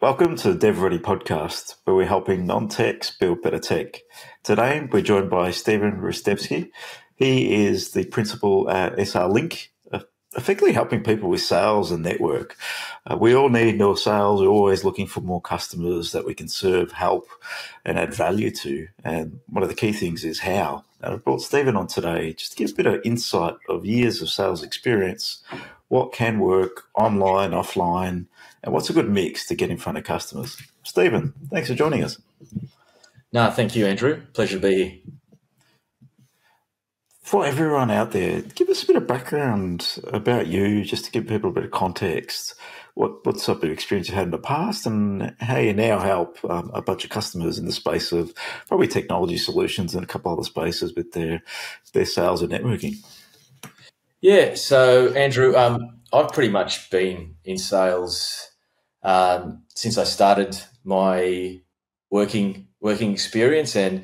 Welcome to the DevReady Podcast, where we're helping non-techs build better tech. Today, we're joined by Steven Ristevski. He is the principal at SR Link, effectively helping people with sales and network. We all need more sales. We're always looking for more customers that we can serve, help, and add value to. And one of the key things is how. And I brought Steven on today just to give a bit of insight of years of sales experience, what can work online, offline, and what's a good mix to get in front of customers. Steven, thanks for joining us. No, thank you, Andrew. Pleasure to be here. For everyone out there, give us a bit of background about you, just to give people a bit of context. What type of experience you had in the past and how you now help a bunch of customers in the space of probably technology solutions and a couple other spaces with their sales and networking. Yeah, so Andrew, I've pretty much been in sales since I started my working experience and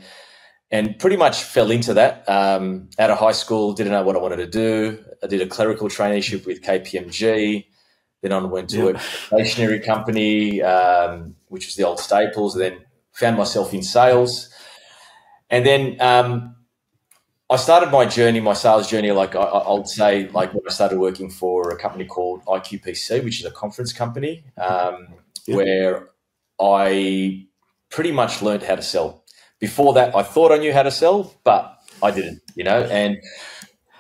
pretty much fell into that. Out of high school, didn't know what I wanted to do. I did a clerical traineeship with KPMG. Then I went to a stationery company, which was the old Staples, and then found myself in sales. And then I started my sales journey, I'll say, when I started working for a company called IQPC, which is a conference company, where I pretty much learned how to sell. Before that, I thought I knew how to sell, but I didn't, and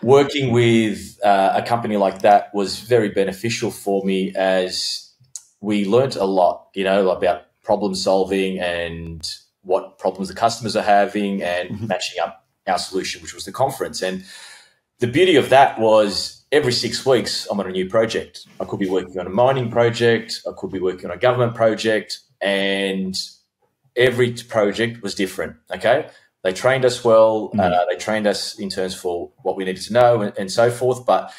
working with a company like that was very beneficial for me, as we learned a lot, about problem solving and what problems the customers are having and matching up our solution, which was the conference. And the beauty of that was every 6 weeks, I'm on a new project. I could be working on a mining project. I could be working on a government project, and every project was different. Okay. They trained us well. They trained us in terms for what we needed to know and so forth. But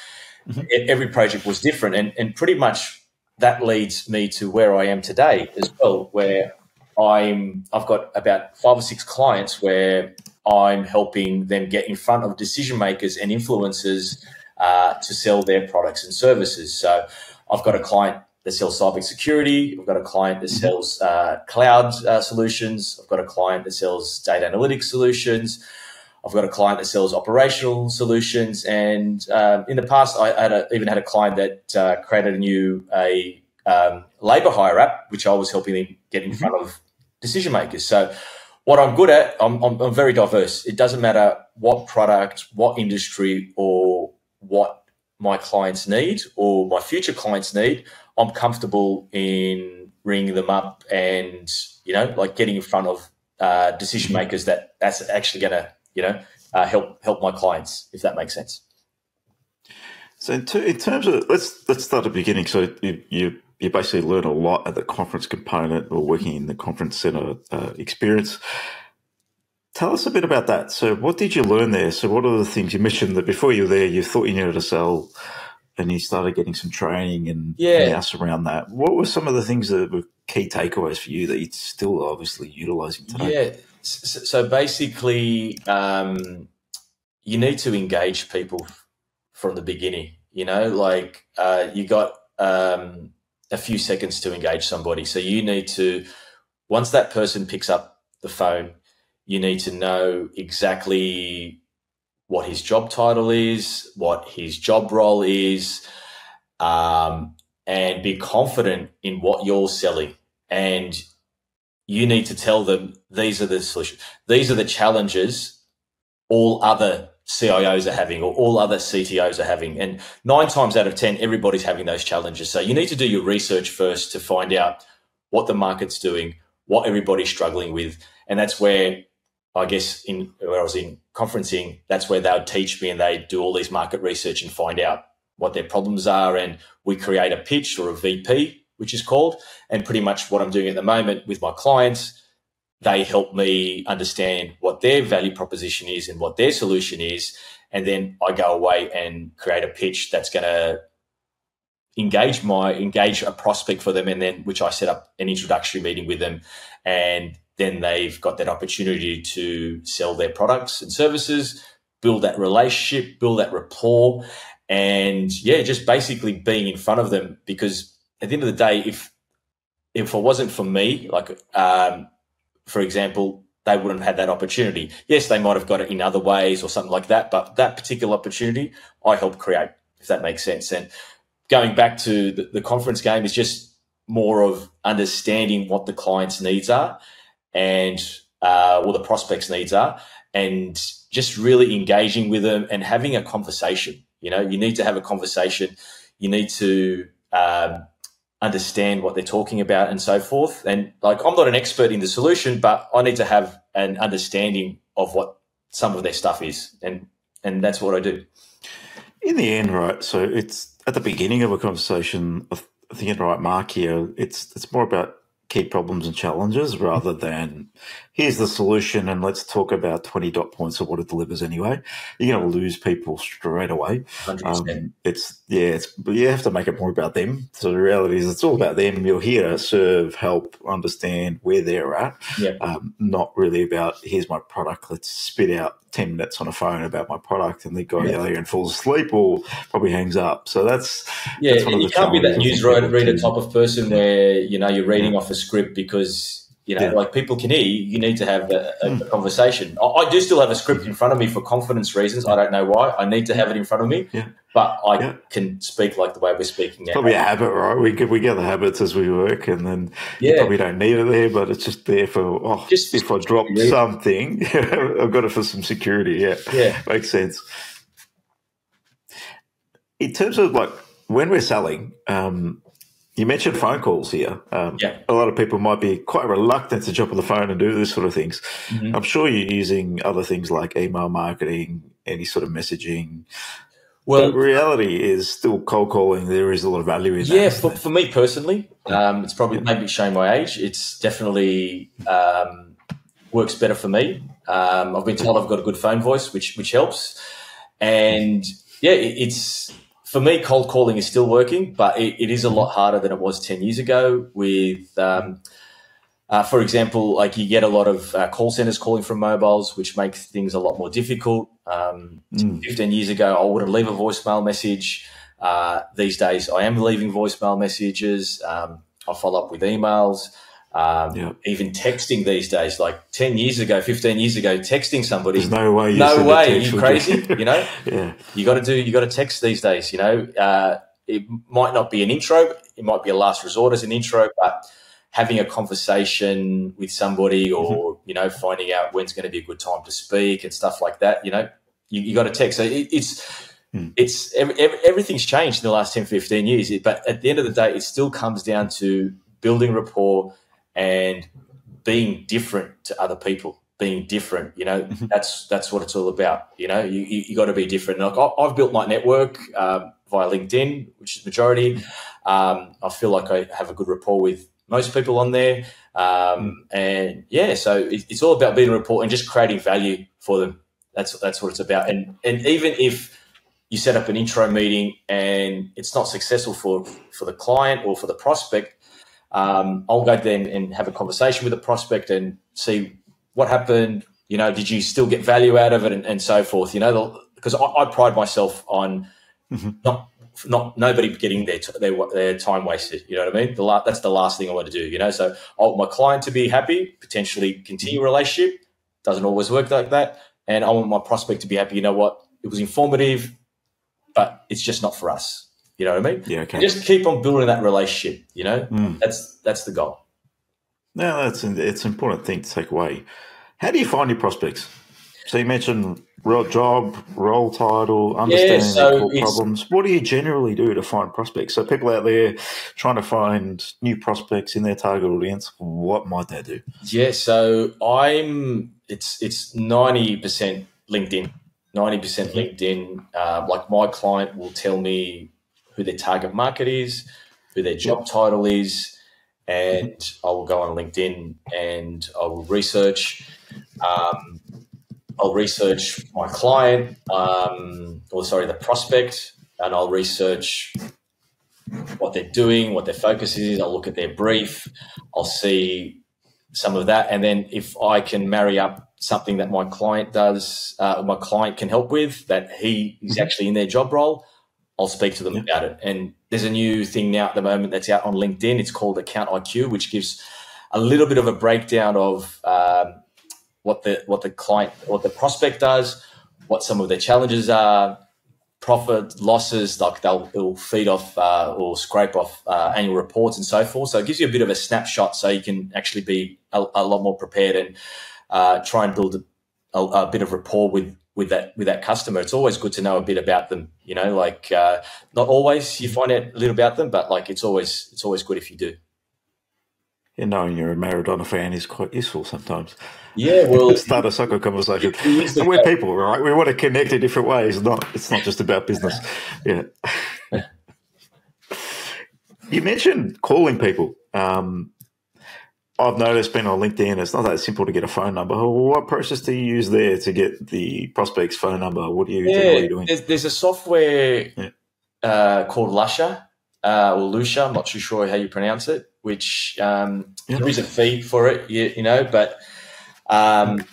every project was different. And pretty much that leads me to where I am today as well, where I've got about 5 or 6 clients where I'm helping them get in front of decision makers and influencers to sell their products and services. So I've got a client that sells cybersecurity. I've got a client that sells cloud solutions. I've got a client that sells data analytics solutions. I've got a client that sells operational solutions. And in the past, I even had a client that created a labour hire app, which I was helping them get in front of decision makers. So what I'm good at, I'm very diverse. It doesn't matter what product, what industry, or what my clients need or my future clients need. I'm comfortable in ringing them up and, getting in front of decision makers that's actually going to, help my clients, if that makes sense. So in terms of, let's start at the beginning. So you basically learn a lot at the conference component or working in the conference center experience. Tell us a bit about that. So what did you learn there? So what are the things you mentioned that before you were there, you thought you knew how to sell and you started getting some training and else around that. What were some of the things that were key takeaways for you that you're still obviously utilizing today? Yeah. So basically, you need to engage people from the beginning, you got a few seconds to engage somebody. So you need to, once that person picks up the phone, you need to know exactly what his job title is, what his job role is, and be confident in what you're selling. And you need to tell them these are the solutions. These are the challenges all other CIOs are having or all other CTOs are having. And 9 times out of 10, everybody's having those challenges. So you need to do your research first to find out what the market's doing, what everybody's struggling with. And that's where, I guess, when I was in conferencing, that's where they would teach me and they'd do all these market research and find out what their problems are. And we create a pitch or a VP, which is called. And pretty much what I'm doing at the moment with my clients, they help me understand what their value proposition is and what their solution is. And then I go away and create a pitch that's going to engage a prospect for them. And then, which I set up an introductory meeting with them. And then they've got that opportunity to sell their products and services, build that relationship, build that rapport, and just basically being in front of them. Because at the end of the day, if it wasn't for me, like, for example, they wouldn't have had that opportunity. Yes, they might have got it in other ways or something like that, but that particular opportunity I helped create, if that makes sense. And going back to the conference game is just more of understanding what the client's needs are and what the prospect's needs are, and just really engaging with them and having a conversation. You know, you need to have a conversation. You need to understand what they're talking about and so forth. And like, I'm not an expert in the solution, but I need to have an understanding of what some of their stuff is. And that's what I do. In the end, right, so it's at the beginning of a conversation, I think in the right mark here, it's more about key problems and challenges rather than here's the solution and let's talk about 20 dot points of what it delivers anyway. You're going to lose people straight away. You have to make it more about them. So the reality is it's all about them. You're here to serve, help, understand where they're at. Not really about here's my product, let's spit out 10 minutes on a phone about my product, and the guy either falls asleep or probably hangs up. So that's one of you can't be that newsreader type of person where, you know, you're reading off a script because, you know, like people can hear you. You need to have a conversation. I do still have a script in front of me for confidence reasons. I don't know why. I need to have it in front of me, but I can speak like the way we're speaking now. It's probably a habit, right? We get the habits as we work, and then you probably don't need it there, but it's just there for, if I drop something, I've got it for some security. Makes sense. In terms of like when we're selling, you mentioned phone calls here. A lot of people might be quite reluctant to jump on the phone and do this sort of things. I'm sure you're using other things like email marketing, any sort of messaging. Well, the reality is still cold calling. There is a lot of value in that. Yeah, for me personally, it's probably maybe showing my age. It's definitely works better for me. I've been told I've got a good phone voice, which helps. And it's... For me, cold calling is still working, but it is a lot harder than it was 10 years ago with, for example, like you get a lot of call centers calling from mobiles, which makes things a lot more difficult. 15 years ago, I wouldn't leave a voicemail message. These days, I am leaving voicemail messages. I follow up with emails. Even texting these days, like 10 years ago, 15 years ago, texting somebody. There's no way. Are you crazy? You know, you got to text these days, you know, it might not be an intro. It might be a last resort as an intro, but having a conversation with somebody or, you know, finding out when's going to be a good time to speak and stuff like that, you know, you got to text. So everything's changed in the last 10, 15 years, but at the end of the day, it still comes down to building rapport and being different to other people, being different, you know, that's what it's all about. You know, you got to be different. Like I've built my network via LinkedIn, which is majority. I feel like I have a good rapport with most people on there. So it's all about building rapport and just creating value for them. That's what it's about. And even if you set up an intro meeting and it's not successful for the client or for the prospect, I'll go then and have a conversation with the prospect and see what happened. You know, did you still get value out of it and so forth? You know, because I pride myself on not nobody getting their time wasted. You know what I mean? That's the last thing I want to do. You know, so I want my client to be happy, potentially continue a relationship. Doesn't always work like that, and I want my prospect to be happy. You know what? It was informative, but it's just not for us. You know what I mean? Yeah, okay. And just keep on building that relationship, you know? That's the goal. No, it's an important thing to take away. How do you find your prospects? So you mentioned job, role title, understanding their core problems. What do you generally do to find prospects? So people out there trying to find new prospects in their target audience, what might they do? Yeah, so it's 90% LinkedIn. 90% LinkedIn. Like my client will tell me who their target market is, who their job title is, and I will go on LinkedIn and I will research. I'll research my client, the prospect, and I'll research what they're doing, what their focus is. I'll look at their brief. I'll see some of that, and then if I can marry up something that my client does, my client can help with, that he is actually in their job role, I'll speak to them about it. And there's a new thing now at the moment that's out on LinkedIn. It's called Account IQ, which gives a little bit of a breakdown of what the client, what the prospect does, what some of their challenges are, profit, losses, like they'll feed off or scrape off annual reports and so forth. So it gives you a bit of a snapshot so you can actually be a lot more prepared and try and build a bit of rapport with that customer. It's always good to know a bit about them, like not always you find out a little about them, but like it's always good if you do. Yeah, knowing you're a Maradona fan is quite useful sometimes. Yeah, well, start a soccer conversation. And we're people, right? We want to connect in different ways. It's not just about business. Yeah. You mentioned calling people. I've noticed being on LinkedIn, it's not that simple to get a phone number. What process do you use there to get the prospect's phone number? What are you generally doing? There's a software called Lusha or Lucia. I'm not too sure how you pronounce it. Which there is a fee for it, but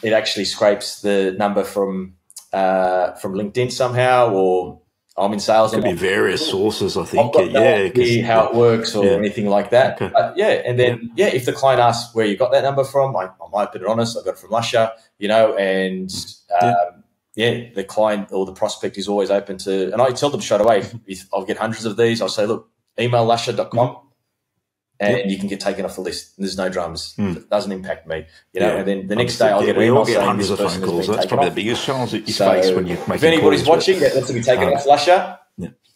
it actually scrapes the number from LinkedIn somehow, or I'm in sales. Could be various sources, I think. How it works or anything like that. Okay. And then if the client asks where you got that number from, I'm open and honest. I got it from Lusha, and the client or the prospect is always open to. And I tell them straight away, if I'll get hundreds of these, I'll say, look, email lusha.com. And you can get taken off the list. There's no dramas. It doesn't impact me, And then the next day I'll get an email saying hundreds of phone calls. That's probably the biggest challenge that you face when you're making calls. If anybody's watching that wants to be taken off Lusha,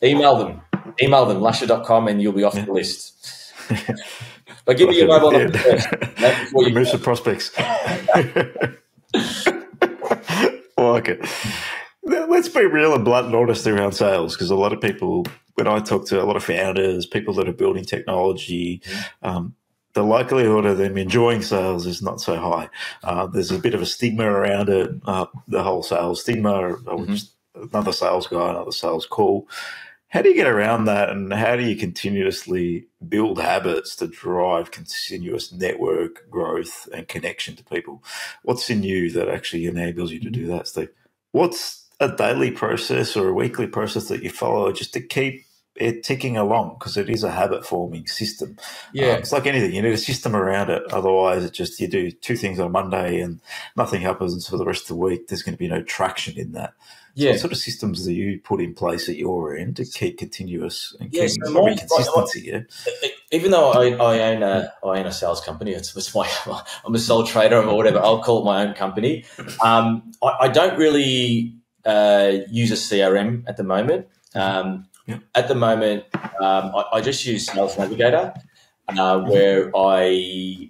email them. Email them, lusha.com, and you'll be off the list. But give me your mobile number first. Before you remove some prospects. Like it. Let's be real and blunt and honest around sales, because a lot of people, when I talk to a lot of founders, people that are building technology, the likelihood of them enjoying sales is not so high. There's a bit of a stigma around it, the whole sales stigma, just another sales guy, another sales call. How do you get around that, and how do you continuously build habits to drive continuous network growth and connection to people? What's in you that actually enables you to do that, Steve? What's a daily process or a weekly process that you follow just to keep it ticking along? Because it is a habit-forming system. It's like anything. You need a system around it. Otherwise, it's just you do two things on Monday and nothing happens for the rest of the week. There's going to be no traction in that. So what sort of systems do you put in place at your end to keep continuous and keep consistency? Even though I own a sales company, I'm a sole trader or whatever. I'll call it my own company. I don't really use a CRM at the moment. At the moment, I just use Sales Navigator, where I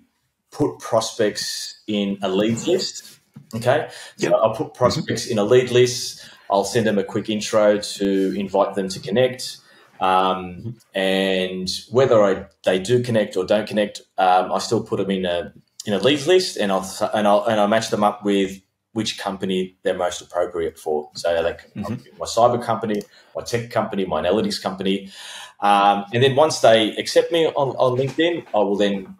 put prospects in a leads list. Okay, so I'll put prospects in a lead list. I'll send them a quick intro to invite them to connect, and whether they do connect or don't connect, I still put them in a leads list, and I'll match them up with which company they're most appropriate for. So like my cyber company, my tech company, my analytics company. And then once they accept me on LinkedIn, I will then,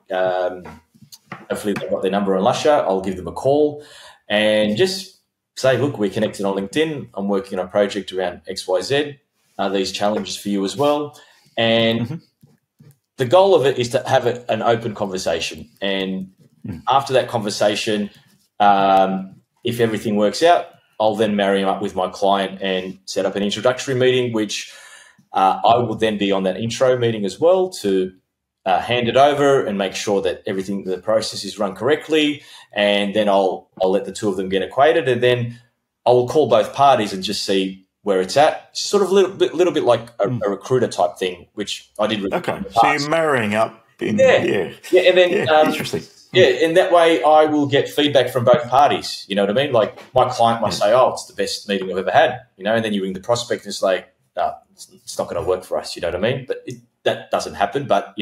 hopefully they've got their number on Lusha, I'll give them a call and just say, look, we're connected on LinkedIn. I'm working on a project around XYZ. Are these challenges for you as well? And the goal of it is to have an open conversation. And after that conversation, if everything works out, I'll then marry them up with my client and set up an introductory meeting, which I will then be on that intro meeting as well to hand it over and make sure that the process is run correctly. And then I'll let the two of them get acquainted, and then I will call both parties and just see where it's at. It's sort of a little bit like a recruiter type thing, which I did. Okay, so you're marrying up. And then interesting. In that way, I will get feedback from both parties. You know what I mean? Like my client might say, "Oh, it's the best meeting I've ever had," and then you ring the prospect and it's like, "No, it's not going to work for us." You know what I mean? But that doesn't happen. But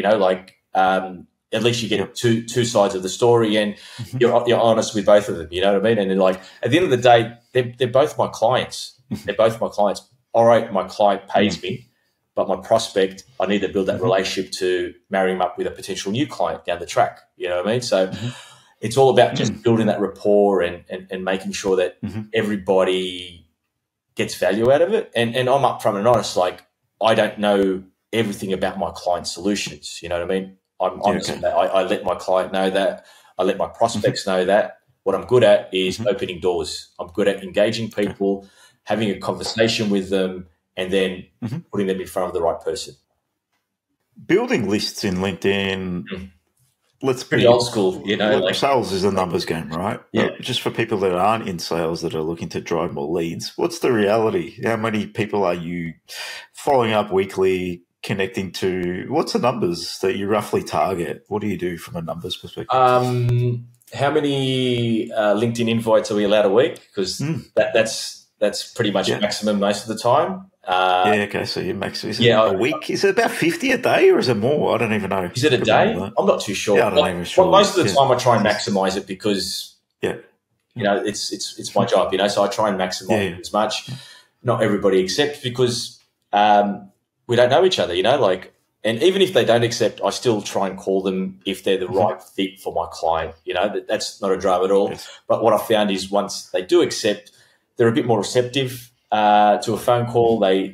at least you get two sides of the story, and you're honest with both of them. You know what I mean? And then, like, at the end of the day, they're both my clients. They're both my clients. All right, my client pays me, but my prospect, I need to build that relationship to marry him up with a potential new client down the track. You know what I mean? So it's all about just building that rapport and making sure that everybody gets value out of it. And I'm upfront and honest, like, I don't know everything about my client solutions. You know what I mean? I'm honest with that. I let my client know that. I let my prospects know that. What I'm good at is opening doors. I'm good at engaging people, having a conversation with them, and then putting them in front of the right person. Building lists in LinkedIn, let's Pretty be old school, you know. Like sales is a numbers game, right? Yeah. But just for people that aren't in sales that are looking to drive more leads, what's the reality? How many people are you following up weekly, connecting to? What's the numbers that you roughly target? What do you do from a numbers perspective? How many LinkedIn invites are we allowed a week? Because that's pretty much maximum most of the time. Okay. So you max a week? Is it about 50 a day, or is it more? I don't even know. Is it a day? I'm not too sure. Yeah, I don't even sure. Most of the time, I try and maximize it because you know it's my job. You know, so I try and maximize it as much. Not everybody accepts because we don't know each other. You know, like, and even if they don't accept, I still try and call them if they're the right fit for my client. You know, that's not a drama at all. Yes. But what I found is once they do accept, they're a bit more receptive to a phone call. They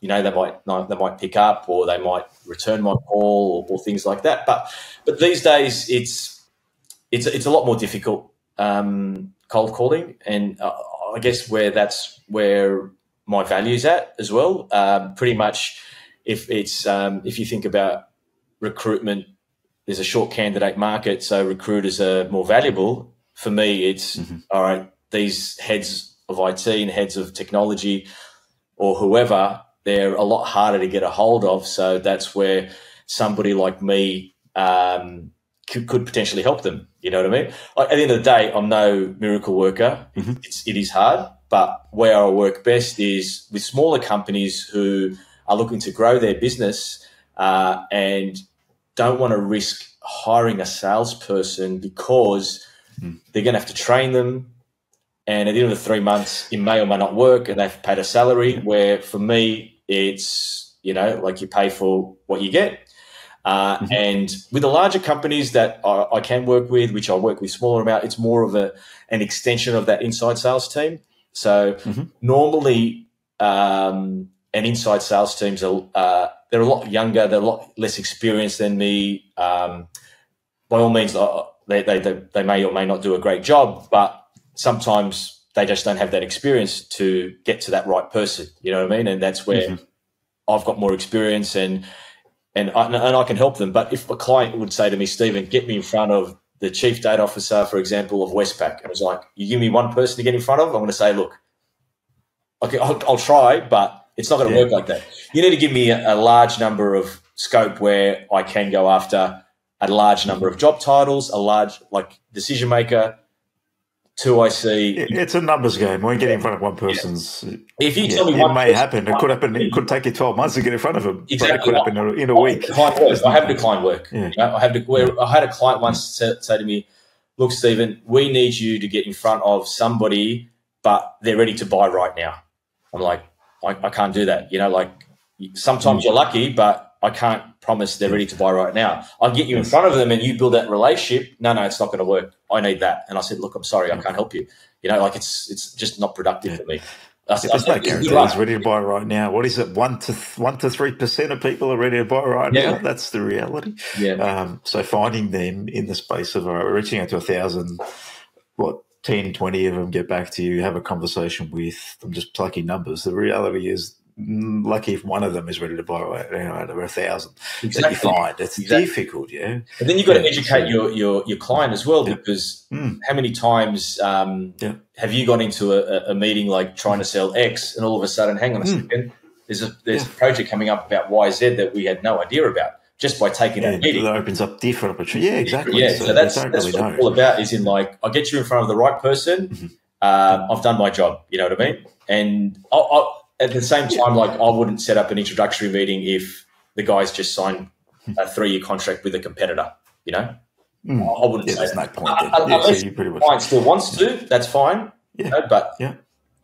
might pick up, or they might return my call, or things like that. But these days it's a lot more difficult cold calling, and I guess that's where my value's at as well. Pretty much, if you think about recruitment, there's a short candidate market, so recruiters are more valuable. For me, it's all right. These heads of IT and heads of technology or whoever, they're a lot harder to get a hold of. So that's where somebody like me could potentially help them. You know what I mean? Like, at the end of the day, I'm no miracle worker. It is hard, but where I work best is with smaller companies who are looking to grow their business and don't want to risk hiring a salesperson because they're going to have to train them. And at the end of the 3 months, it may or may not work, and they've paid a salary. Where for me, it's, you know, like you pay for what you get. And with the larger companies that I can work with, which I work with smaller amount, it's more of an extension of that inside sales team. So normally, an inside sales teams they're a lot younger, they're a lot less experienced than me. By all means, they may or may not do a great job, but sometimes they just don't have that experience to get to that right person. You know what I mean? And that's where I've got more experience and I can help them. But if a client would say to me, Steven, get me in front of the chief data officer, for example, of Westpac, and it's like, you give me one person to get in front of, I'm going to say, look, okay, I'll try, but it's not going to work like that. You need to give me a large number of scope where I can go after a large number of job titles, a large decision maker. Two, I see. It's a numbers game. When you get in front of one person's, if you tell me it may happen. It could happen. It could take you 12 months to get in front of them. Exactly. But it could happen in a week. I have declined work. Yeah. You know, I had a client once say to me, "Look, Steven, we need you to get in front of somebody, but they're ready to buy right now." I'm like, I can't do that. You know, like sometimes you're lucky, but I can't promise they're ready to buy right now. I'll get you in front of them and you build that relationship. No, it's not going to work. I need that. And I said, look, I'm sorry, I can't help you. You know, like it's just not productive for me. There's no guarantee he's ready to buy right now. What is it? 1% to 3% of people are ready to buy right now. That's the reality. Yeah. So finding them in the space of reaching out to 1,000, 10, 20 of them get back to you, have a conversation with them, just plucking numbers. The reality is, lucky if one of them is ready to buy out of 1,000. Exactly. That you find it's difficult, And then you've got to educate your client as well, because how many times have you gone into a meeting like trying to sell X, and all of a sudden, hang on a second, there's a project coming up about YZ that we had no idea about just by taking that meeting. That opens up different opportunities. Yeah, exactly. Yeah, so that's what it's all about. Is in like, I'll get you in front of the right person. I've done my job. You know what I mean? And at the same time, like, I wouldn't set up an introductory meeting if the guy's just signed a 3-year contract with a competitor, you know? I wouldn't say there's that. No point Unless the client still wants to, that's fine. You know, but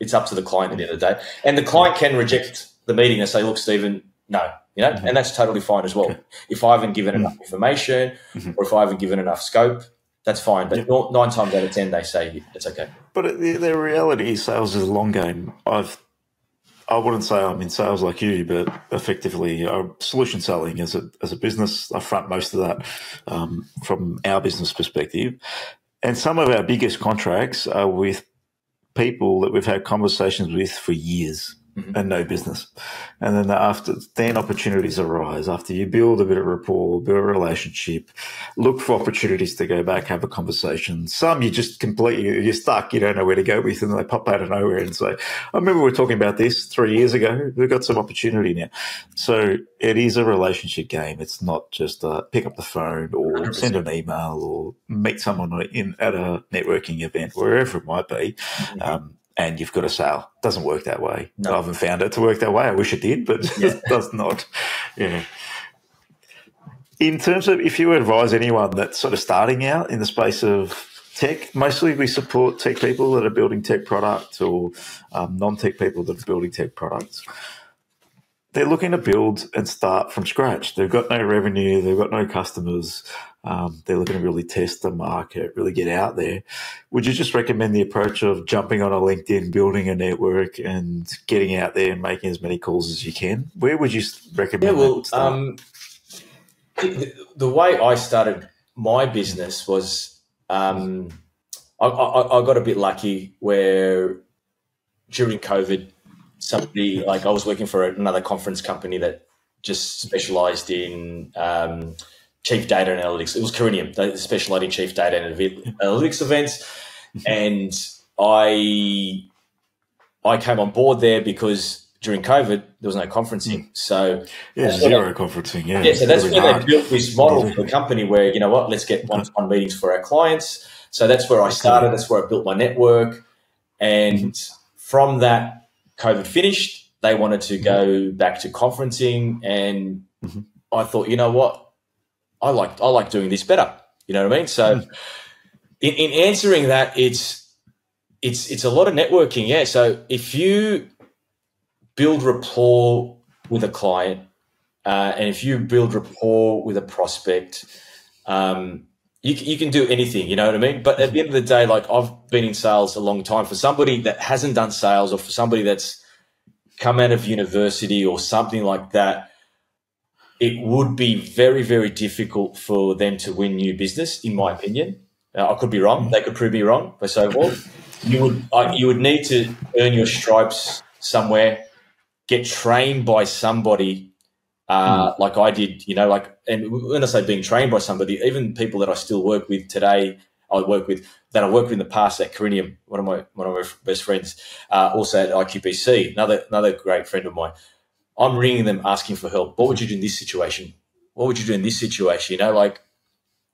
it's up to the client at the end of the day. And the client can reject the meeting and say, look, Steven, no, you know, and that's totally fine as well. If I haven't given enough information or if I haven't given enough scope, that's fine. But 9 times out of 10, they say it's okay. But the reality is sales is a long game. I wouldn't say I'm in sales like you, but effectively solution selling as a business. I front most of that from our business perspective. And some of our biggest contracts are with people that we've had conversations with for years and no business. And then opportunities arise after you build a bit of rapport, build a relationship, look for opportunities to go back, have a conversation. Some you just you're stuck, you don't know where to go with, and they pop out of nowhere and say, I remember we were talking about this 3 years ago. We've got some opportunity now. So it is a relationship game. It's not just pick up the phone or 100%. Send an email or meet someone at a networking event, wherever it might be. And you've got a sale. It doesn't work that way. No. I haven't found it to work that way. I wish it did, but it does not. Yeah. In terms of if you advise anyone that's sort of starting out in the space of tech, mostly we support tech people that are building tech products or non-tech people that are building tech products. They're looking to build and start from scratch. They've got no revenue. They've got no customers. They're looking to really test the market, really get out there. Would you just recommend the approach of jumping on a LinkedIn, building a network, and getting out there and making as many calls as you can? Where would you recommend that? The way I started my business was I got a bit lucky where during COVID, somebody, like I was working for another conference company that just specialized in chief data analytics. It was Carinium. They specialized in chief data analytics events. And I came on board there because during COVID, there was no conferencing. So zero conferencing. So that's where they built this model for the company where, you know what, let's get one-to-one meetings for our clients. So that's where I started. That's where I built my network. And from that, COVID finished. They wanted to go back to conferencing, and I thought, you know what, I like doing this better. You know what I mean? So, in answering that, it's a lot of networking. Yeah. So if you build rapport with a client, and if you build rapport with a prospect, you can do anything. You know what I mean? But at the end of the day, like I've been in sales a long time. For somebody that hasn't done sales, or for somebody that's come out of university or something like that, it would be very, very difficult for them to win new business, in my opinion. I could be wrong. They could prove me wrong. But so you would need to earn your stripes somewhere, get trained by somebody like I did, you know, like, and when I say being trained by somebody, even people that I still work with today, I worked with in the past at Carinium, one of my best friends, also at IQBC, another great friend of mine. I'm ringing them asking for help. What would you do in this situation? What would you do in this situation? You know, like,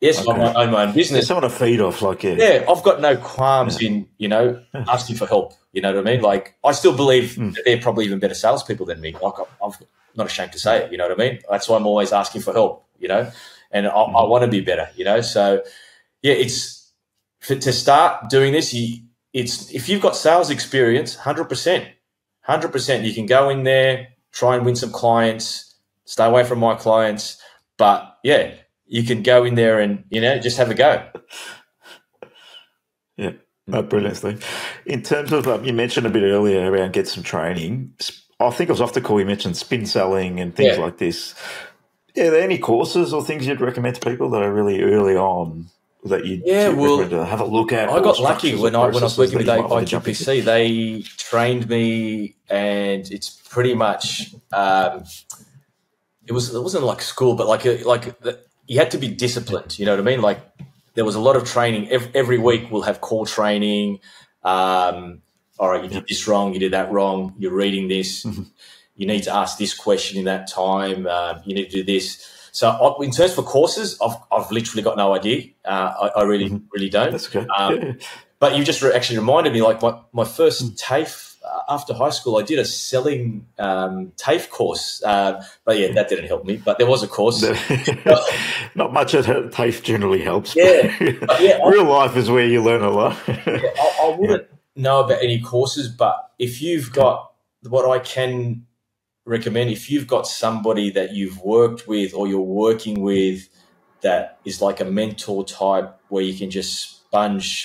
yes, I own my own business. Someone to feed off, like, yeah, I've got no qualms in, you know, asking for help. You know what I mean? Like, I still believe that they're probably even better salespeople than me. Like, I'm not ashamed to say it. You know what I mean? That's why I'm always asking for help. You know, and I want to be better. You know, so yeah, to start doing this, if you've got sales experience, 100%, you can go in there, try and win some clients, stay away from my clients, but yeah, you can go in there and, you know, just have a go. Yeah, brilliant, Steve. In terms of, you mentioned a bit earlier around get some training. I think I was off the call, you mentioned spin selling and things like this. Yeah, are there any courses or things you'd recommend to people that are really early on that you'd recommend to have a look at? I got lucky when I was working with IQPC. They trained me, and it's pretty much it wasn't like school, but like you had to be disciplined. You know what I mean? Like there was a lot of training. Every week we'll have call training. All right, you did this wrong. You did that wrong. You're reading this. You need to ask this question in that time. You need to do this. So in terms for courses, I've literally got no idea. I really don't. That's okay. But you just actually reminded me, like my first TAFE after high school, I did a selling TAFE course. But yeah, that didn't help me. But there was a course. Not much at TAFE generally helps. Yeah. Real life is where you learn a lot. I wouldn't know about any courses, but if you've got what I can recommend, if you've got somebody that you've worked with or you're working with that is like a mentor type where you can just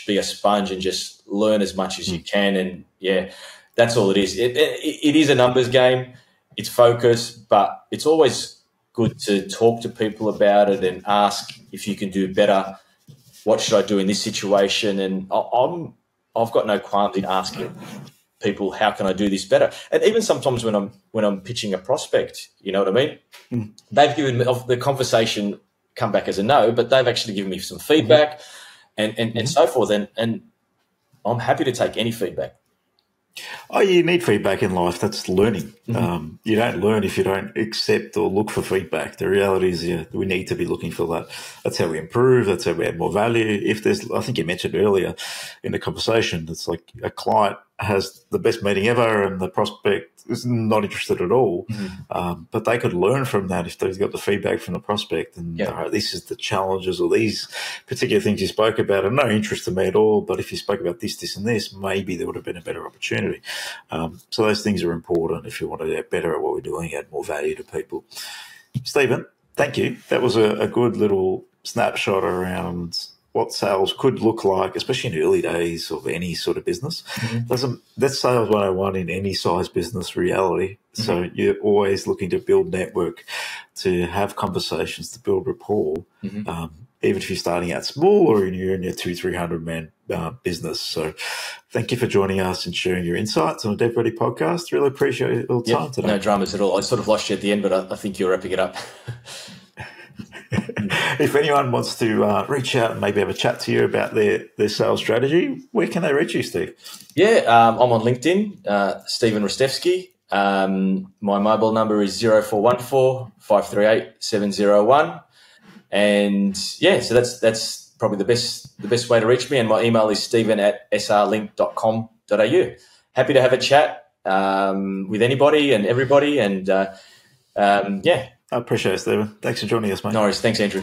be a sponge and just learn as much as you can. And yeah, That's all it is. It is a numbers game. It's focus, but it's always good to talk to people about it and ask if you can do better. What should I do in this situation? And I've got no qualms in asking people, how can I do this better? And even sometimes when I'm pitching a prospect, you know what I mean? Mm. They've given me the conversation come back as a no, but they've actually given me some feedback and so forth. And I'm happy to take any feedback. Oh, you need feedback in life. That's learning. Mm-hmm. You don't learn if you don't accept or look for feedback. The reality is we need to be looking for that. That's how we improve. That's how we add more value. I think you mentioned earlier in the conversation, it's like a client has the best meeting ever and the prospect is not interested at all. Mm-hmm. But they could learn from that if they've got the feedback from the prospect and this is the challenges or these particular things you spoke about are no interest to me at all. But if you spoke about this, this and this, maybe there would have been a better opportunity. So those things are important if you want to get better at what we're doing, add more value to people. Steven, thank you. That was a good little snapshot around what sales could look like, especially in the early days of any sort of business. Mm-hmm. That's sales 101 in any size business reality. Mm-hmm. So you're always looking to build network, to have conversations, to build rapport, even if you're starting out small or you're in your 200-300 man business. So thank you for joining us and sharing your insights on the DevReady Podcast. Really appreciate your time today. No dramas at all. I sort of lost you at the end, but I think you're wrapping it up. If anyone wants to reach out and maybe have a chat to you about their sales strategy, where can they reach you, Steve? Yeah, I'm on LinkedIn, Steven Ristevski. My mobile number is 0414 538 701. And so that's probably the best way to reach me. And my email is steven@srlink.com.au. Happy to have a chat with anybody and everybody. And I appreciate it, Steven. Thanks for joining us, mate. No worries. Thanks, Andrew.